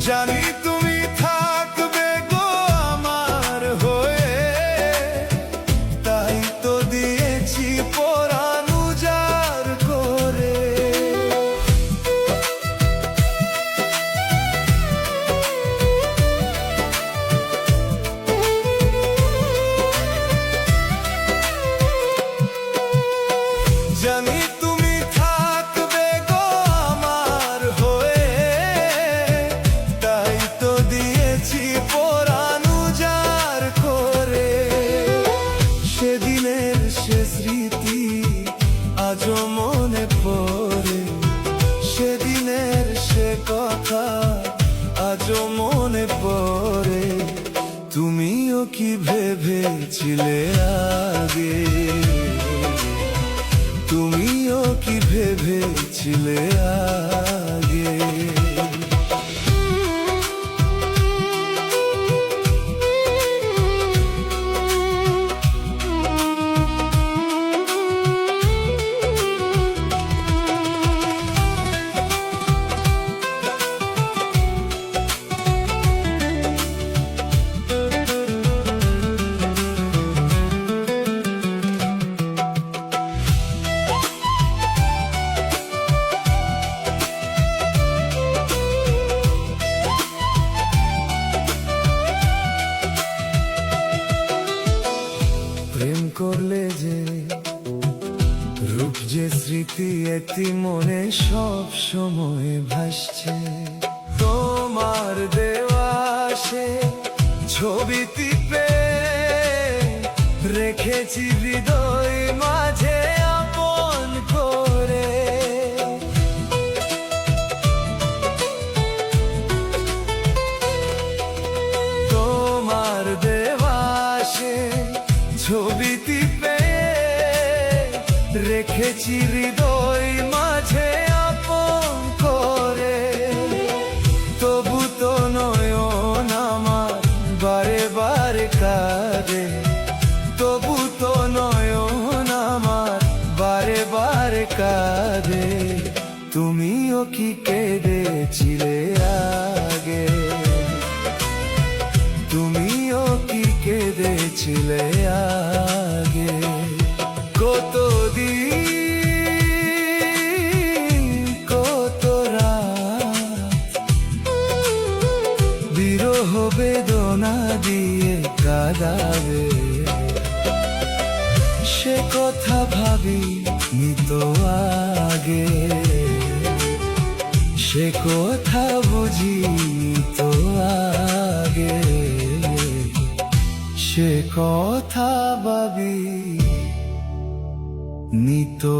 জানি তুমি থাকবে গো আমার হয়ে, তাই তো দিয়েছি পরাণ উজাড় করে। জানি তুমি থাকবে গো আমার হয়ে, তাই তো দিয়েছি পরাণ উজাড় করে। সেদিনের সে স্মৃতি আজও মনে পড়ে, সেদিনের সে কথা আজও মনে পড়ে। তুমিও কি ভেবেছিলে আগে, তুমিও কি ভেবেছিলে আগে। প্রেম করলে যে রূপ যে স্মৃতি এটি মনে সব সময় ভাসছে। তোমার দেওয়া সে ছবি টিপে রেখেছি হৃদয় মাঝে আপন করে। তোমার দেওয়া সে ছবি টিপে রেখেছি হৃদয় মাঝে আপন করে। তবু তো নয়ন আমার বারে বারে কাঁদে, তবু তো নয়ন আমার বারে বারে কাঁদে। তুমিও কি কেঁদেছিলে আগে, তুমিও কি কেঁদেছিলে আগে। কতদিন কত রাত বিরহ বেদনা দিয়ে কাঁদাবে, সে কথা ভাবিনি তো আগে, সে কথা বুঝিনি তো আগে, সে কথা ভাবি নিতো।